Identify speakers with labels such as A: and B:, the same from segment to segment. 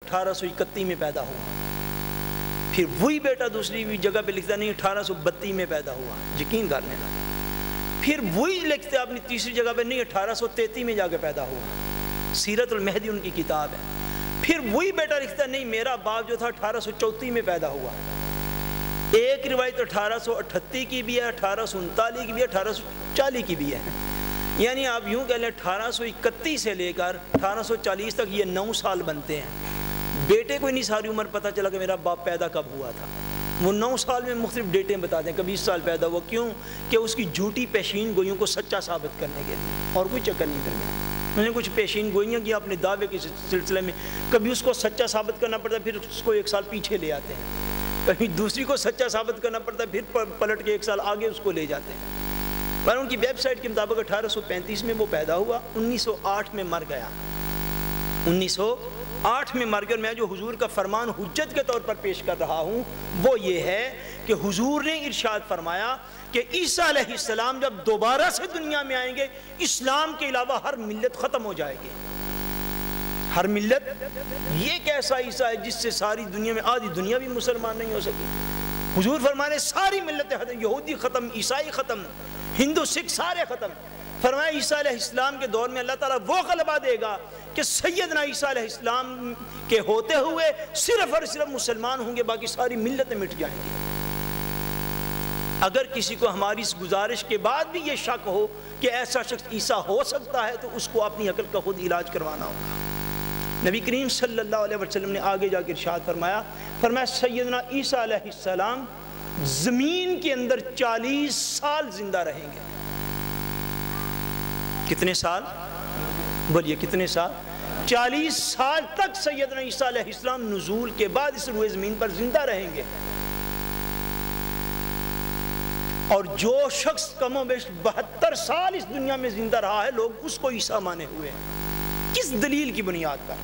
A: 1831 میں پیدا ہوا۔ پھر وہی بیٹا دوسری بھی جگہ پہ لکھتا نہیں 1832 میں پیدا ہوا، یقین کر لینا۔ پھر وہی لکھتے اپنی تیسری جگہ پہ نہیں 1833 میں جا کے پیدا ہوا، سیرت المہدی ان کی کتاب ہے۔ پھر وہی بیٹا لکھتا نہیں میرا باپ جو تھا 1834 میں پیدا ہوا۔ ایک روایت 1838 کی بھی ہے، 1839 کی بھی ہے، 1840 کی بھی ہے، یعنی آپ یوں کہہ لیں 1831 سے لے کر 1840 تک یہ 9 سال بنتے ہیں۔ بیٹے کو نہیں ساری عمر پتہ چلا کہ میرا باپ پیدا کب ہوا تھا، وہ 9 سال میں مختلف ڈیٹیں بتاتے ہیں، کبھی اس سال پیدا ہوا، کیوں کہ اس کی جھوٹی پیشین گوئیوں کو سچا ثابت کرنے کے لیے، اور کوئی چکر نہیں کرنا۔ انہوں نے کچھ پیشین گوئیاں کی اپنے دعوے کے سلسلے میں، کبھی اس کو سچا ثابت کرنا پڑتا ہے پھر اس کو 1 سال پیچھے لے آتے ہیں، کبھی دوسری کو سچا ثابت کرنا پڑتا ہے پھر پلٹ کے 1 سال آگے اس کو لے جاتے ہیں۔ پر ان کی ویب سائٹ کے مطابق 1835 میں وہ پیدا ہوا، 1908 میں مر گیا، 1908 میں مر گیا۔ اور میں جو حضور کا فرمان حجت کے طور پر پیش کر رہا ہوں وہ یہ ہے کہ حضور نے ارشاد فرمایا کہ عیسیٰ علیہ السلام جب دوبارہ سے دنیا میں آئیں گے، اسلام کے علاوہ ہر ملت ختم ہو جائے گی، ہر ملت۔ یہ ایک ایسا عیسیٰ ہے جس سے ساری دنیا میں آدھی دنیا بھی مسلمان نہیں ہو سکی۔ حضور فرمانے ساری ملتیں ختم، یہودی ختم، عیسائی ختم، ہندو سکھ سارے ختم۔ فرمایا عیسیٰ علیہ السلام کے دور میں اللہ تعالیٰ وہ غلبہ دے گا کہ سیدنا عیسیٰ علیہ السلام کے ہوتے ہوئے صرف اور صرف مسلمان ہوں گے، باقی ساری ملتیں مٹ جائیں گی۔ اگر کسی کو ہماری اس گزارش کے بعد بھی یہ شک ہو کہ ایسا شخص عیسیٰ ہو سکتا ہے تو اس کو اپنی عقل کا خود علاج کروانا ہوگا۔ نبی کریم صلی اللہ علیہ وسلم نے آگے جا کے ارشاد فرمایا سیدنا عیسیٰ علیہ السلام زمین کے اندر 40 سال زندہ رہیں گے۔ کتنے سال؟ بولیے کتنے سال؟ 40 سال تک سیدنا عیسیٰ علیہ السلام نزول کے بعد اس روئے زمین پر زندہ رہیں گے۔ اور جو شخص کم و بیش 72 سال اس دنیا میں زندہ رہا ہے، لوگ اس کو عیسیٰ مانے ہوئے ہیں۔ کس دلیل کی بنیاد پر؟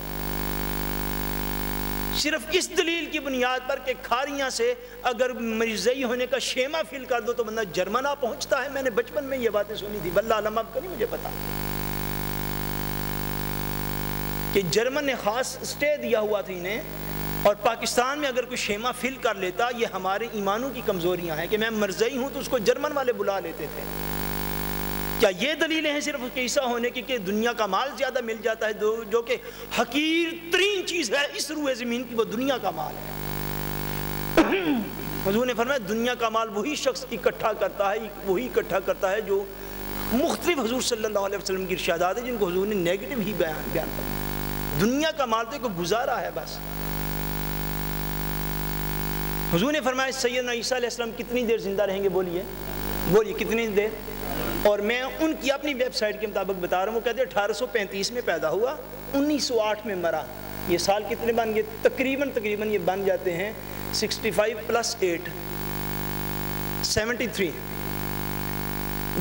A: صرف اس دلیل کی بنیاد پر کہ کھاریاں سے اگر مرزئی ہونے کا شیما فل کر دو تو بندہ جرمن آ پہنچتا ہے۔ میں نے بچپن میں یہ باتیں سنی تھی، واللہ علم اب کا نہیں مجھے پتا، کہ جرمن نے خاص اسٹے دیا ہوا تھا انہیں، اور پاکستان میں اگر کوئی شیما فل کر لیتا، یہ ہمارے ایمانوں کی کمزوریاں ہیں کہ میں مرزئی ہوں تو اس کو جرمن والے بلا لیتے تھے۔ کیا یہ دلیلیں ہیں صرف عیسیٰ ہونے کی کہ دنیا کا مال زیادہ مل جاتا ہے، جو کہ حقیر ترین چیز ہے اس روئے زمین کی، وہ دنیا کا مال ہے۔ حضور نے فرمایا دنیا کا مال وہی شخص اکٹھا کرتا ہے جو مختلف حضور صلی اللہ علیہ وسلم کی ارشادات ہیں جن کو حضور نے نیگیٹو ہی بیان فرمایا۔ دنیا کا مال تو ایک گزارا ہے بس۔ حضور نے فرمایا سیدنا عیسیٰ علیہ السلام کتنی دیر زندہ رہیں گے؟ بولیے کتنی دیر؟ اور میں ان کی اپنی ویب سائٹ کے مطابق بتا رہا ہوں، وہ کہتے ہیں 1835 میں پیدا ہوا، 1908 میں مرا۔ یہ سال کتنے بن گئے؟ تقریباً یہ بن جاتے ہیں 65 + 8 73۔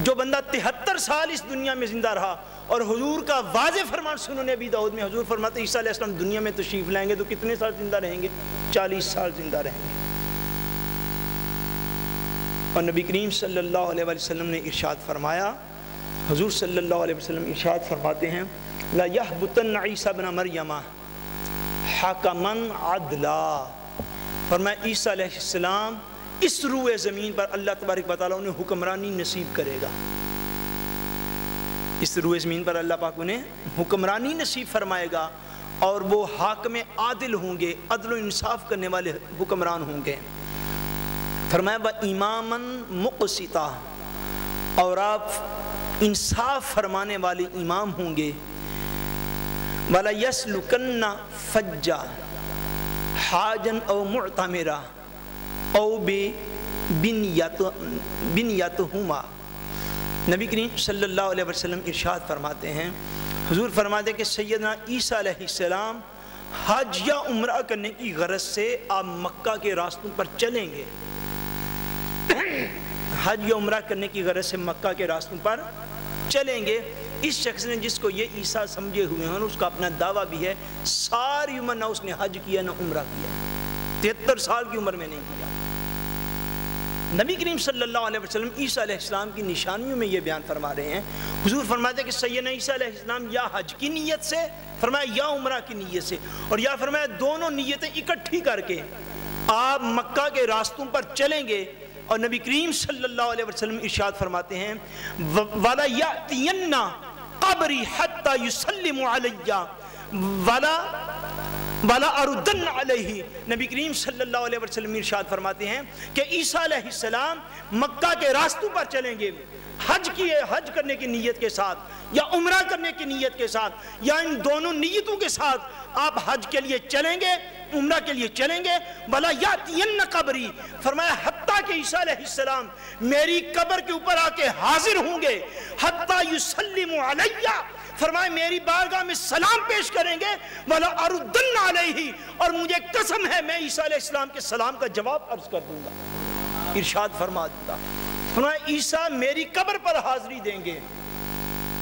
A: جو بندہ 73 سال اس دنیا میں زندہ رہا، اور حضور کا واضح فرمان سنن ابی داؤد میں حضور فرماتے ہیں عیسیٰ علیہ السلام دنیا میں تشریف لائیں گے تو کتنے سال زندہ رہیں گے؟ 40 سال زندہ رہیں گے۔ اور نبی کریم صلی اللہ علیہ وسلم نے ارشاد فرمایا، حضور صلی اللہ علیہ وسلم ارشاد فرماتے ہیں لا یحبطن عیسیٰ ابن مریم حکما عدلا۔ فرمایا عیسیٰ علیہ السلام اس روئے زمین پر اللہ تبارک و تعالیٰ انہیں حکمرانی نصیب کرے گا۔ اس روئے زمین پر اللہ پاک انہیں حکمرانی نصیب فرمائے گا، اور وہ حاکم عادل ہوں گے، عدل و انصاف کرنے والے حکمران ہوں گے۔ فرمایا وَإِمَامًا مُقْسِطًا، اور آپ انصاف فرمانے والے امام ہوں گے۔ وَلَا يَسْلُكَنَّ فَجًّا حَاجًا أَوْ مُعْتَمِرًا أَوْ بِنْيَتُهُمَا۔ نبی کریم صلی اللہ علیہ وسلم ارشاد فرماتے ہیں، حضور فرماتے ہیں کہ سیدنا عیسیٰ علیہ السلام حج یا عمرہ کرنے کی غرض سے آپ مکہ کے راستوں پر چلیں گے۔ حج یا عمرہ کرنے کی غرض سے مکہ کے راستوں پر چلیں گے۔ اس شخص نے جس کو یہ عیسیٰ سمجھے ہوئے ہیں، اس کا اپنا دعویٰ بھی ہے ساری عمر نہ اس نے حج کیا نہ عمرہ کیا، 73 سال کی عمر میں نہیں کیا۔ نبی کریم صلی اللہ علیہ وسلم عیسیٰ علیہ السلام کی نشانیوں میں یہ بیان فرما رہے ہیں۔ حضور فرماتے ہیں کہ سیدنا عیسیٰ علیہ السلام یا حج کی نیت سے فرمایا یا عمرہ کی نیت سے، اور یا فرمایا دونوں نیتیں اکٹھی کر کے آپ مکہ کے راستوں پر چلیں گے، اور نبی کریم صلی اللہ علیہ وسلم ارشاد فرماتے ہیں وَلَا يَأْتِيَنَّ قَبْرِي حَتَّى يُسَلِّمُ عَلَيَّ وَلَا أَرُدَّنَّ عَلَيْهِ۔ نبی کریم صلی اللہ علیہ وسلم ارشاد فرماتے ہیں کہ عیسیٰ علیہ السلام مکہ کے راستوں پر چلیں گے، حج کرنے کی نیت کے ساتھ یا عمرہ کرنے کی نیت کے ساتھ، یا ان دونوں نیتوں کے ساتھ آپ حج کے لیے چلیں گے، عمرہ کے لیے چلیں گے۔ وَلَا يَأْتِيَنَّ قَبْرِي، فرمایا حتیٰ کہ عیسیٰ علیہ السلام میری قبر کے اوپر آ کے حاضر ہوں گے، حتیٰ يُسَلِّمُ عَلَيَّ، فرمایا میری بارگاہ میں سلام پیش کریں گے، وَلَا أَرُدَّنَّ عَلَيْهِ، اور مجھے قسم ہے میں عیسیٰ علیہ السلام کے سلام کا جواب عرض کر دوں گا۔ ارشاد فرما دیتا، فرمایا عیسیٰ میری قبر پر حاضری دیں گے،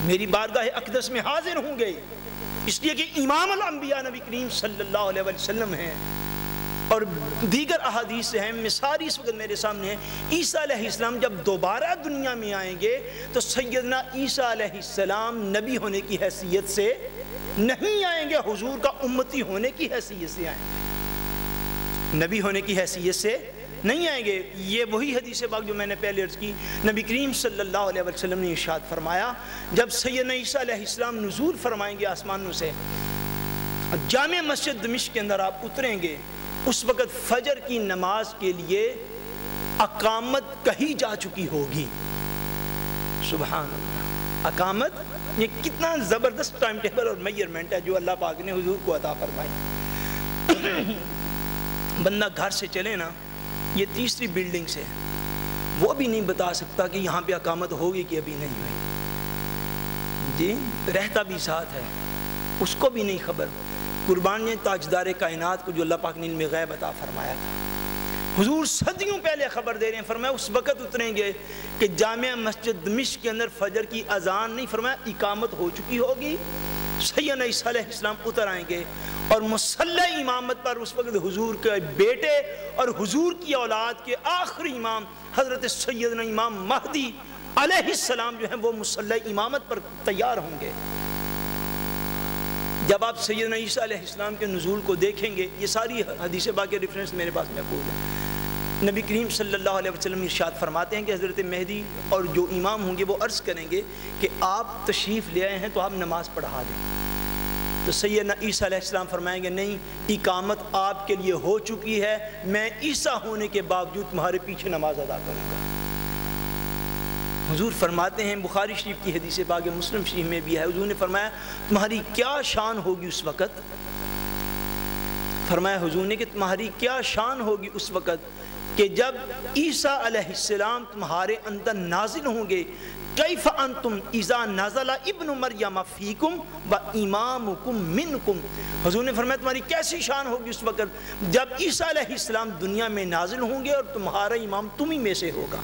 A: میری بارگاہ اقدس میں حاضر ہوں گے، اس لیے کہ امام الانبیاء نبی کریم صلی اللہ علیہ وسلم ہیں، اور دیگر احادیث ہیں، مثال اس وقت میرے سامنے ہے۔ عیسیٰ علیہ السلام جب دوبارہ دنیا میں آئیں گے تو سیدنا عیسیٰ علیہ السلام نبی ہونے کی حیثیت سے نہیں آئیں گے، حضور کا امتی ہونے کی حیثیت سے آئیں گے، نبی ہونے کی حیثیت سے نہیں آئیں گے۔ یہ وہی حدیث پاک جو میں نے پہلے عرض کی، نبی کریم صلی اللہ علیہ وسلم نے ارشاد فرمایا جب سیدنا عیسیٰ علیہ السلام نزول فرمائیں گے آسمانوں سے، جامع مسجد دمشق کے اندر آپ اتریں گے، اس وقت فجر کی نماز کے لیے اقامت کہی جا چکی ہوگی۔ سبحان اللہ، اقامت، یہ کتنا زبردست ٹائم ٹیبل اور میجرمنٹ ہے جو اللہ پاک نے حضور کو عطا فرمائی۔ بندہ گھر سے چلے نا، یہ تیسری بلڈنگ سے، وہ بھی نہیں بتا سکتا کہ یہاں پہ اقامت ہوگی کہ ابھی نہیں ہوئی، جی رہتا بھی ساتھ ہے، اس کو بھی نہیں خبر۔ قربان تاجدار کائنات کو جو اللہ پاک نے علم غیب عطا فرمایا تھا، حضور صدیوں پہلے خبر دے رہے ہیں، فرمایا اس وقت اتریں گے کہ جامع مسجد دمشق کے اندر فجر کی اذان نہیں، فرمایا اقامت ہو چکی ہوگی۔ سیدنا عیسیٰ علیہ السلام اتر آئیں گے، اور مصلی امامت پر اس وقت حضور کے بیٹے اور حضور کی اولاد کے آخری امام حضرت سیدنا امام مہدی علیہ السلام جو ہیں وہ مصلی امامت پر تیار ہوں گے۔ جب آپ سیدنا عیسیٰ علیہ السلام کے نزول کو دیکھیں گے، یہ ساری حدیث پاک کے ریفرنس میرے پاس محفوظ ہیں، نبی کریم صلی اللہ علیہ وسلم ارشاد فرماتے ہیں کہ حضرت مہدی اور جو امام ہوں گے وہ عرض کریں گے کہ آپ تشریف لے آئے ہیں تو آپ نماز پڑھا دیں، تو سیدنا عیسیٰ علیہ السلام فرمائیں گے نہیں، اقامت آپ کے لیے ہو چکی ہے، میں عیسیٰ ہونے کے باوجود تمہارے پیچھے نماز ادا کروں گا۔ حضور فرماتے ہیں، بخاری شریف کی حدیث پاک ہے، مسلم شریف میں بھی ہے، حضور نے فرمایا تمہاری کیا شان ہوگی اس وقت، فرمایا حضور نے کہ تمہاری کیا شان ہوگی اس وقت کہ جب عیسیٰ علیہ السلام تمہارے اندر نازل ہوں گے، کیف انتم اذا نزل ابن مریم فیکم و امامکم منکم، حضور نے فرمایا تمہاری کیسی شان ہوگی اس وقت جب عیسیٰ علیہ السلام دنیا میں نازل ہوں گے اور تمہارا امام تم ہی میں سے ہوگا،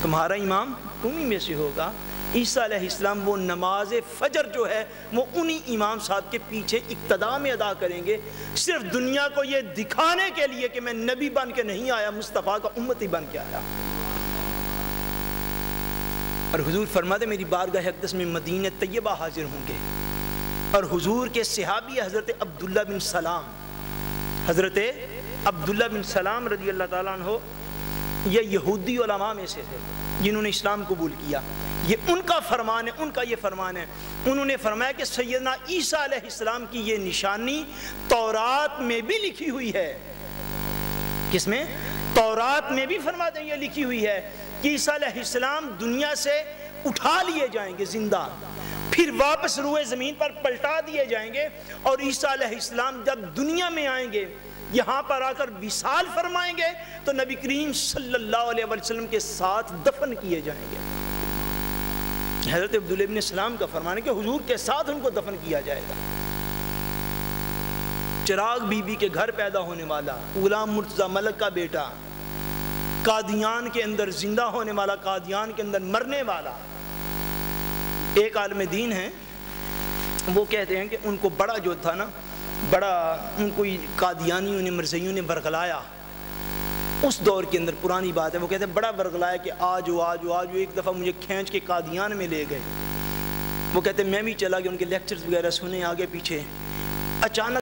A: تمہارا امام تم ہی میں سے ہوگا۔ عیسیٰ علیہ السلام وہ نماز فجر جو ہے وہ انہی امام صاحب کے پیچھے اقتداء میں ادا کریں گے، صرف دنیا کو یہ دکھانے کے لیے کہ میں نبی بن کے نہیں آیا، مصطفیٰ کا امتی بن کے آیا۔ اور حضور فرماتے میری بارگاہ اقدس میں مدینہ طیبہ حاضر ہوں گے، اور حضور کے صحابی حضرت عبداللہ بن سلام، حضرت عبداللہ بن سلام رضی اللہ تعالیٰ عنہ، یہ یہودی علماء میں سے تھے جنہوں نے اسلام قبول کیا، یہ ان کا فرمان ہے، ان کا یہ فرمان ہے، انہوں نے فرمایا کہ سیدنا عیسیٰ علیہ السلام کی یہ نشانی تورات میں بھی لکھی ہوئی ہے۔ کس میں؟ تورات میں بھی فرماتے ہیں یہ لکھی ہوئی ہے کہ عیسیٰ علیہ السلام دنیا سے اٹھا لیے جائیں گے زندہ، پھر واپس روئے زمین پر پلٹا دیے جائیں گے، اور عیسیٰ علیہ السلام جب دنیا میں آئیں گے، یہاں پر آ کر وصال فرمائیں گے تو نبی کریم صلی اللہ علیہ وسلم کے ساتھ دفن کیے جائیں گے۔ حضرت عبداللہ ابن سلام کا فرمان ہے کہ حضور کے ساتھ ان کو دفن کیا جائے گا۔ چراغ بی بی کے گھر پیدا ہونے والا، غلام مرتضی ملک کا بیٹا، قادیان کے اندر زندہ ہونے والا، قادیان کے اندر مرنے والا ایک عالم دین ہے، وہ کہتے ہیں کہ ان کو بڑا جو تھا نا، بڑا ان کو قادیانیوں نے، مرزیوں نے برگلایا اس دور کے اندر، پرانی بات ہے، وہ کہتے ہیں بڑا برگلایا کہ آجو آجو آجو، ایک دفعہ مجھے کھینچ کے قادیان میں لے گئے، وہ کہتے ہیں میں بھی چلا گیا ان کے لیکچرز وغیرہ سنے آگے پیچھے. اچانک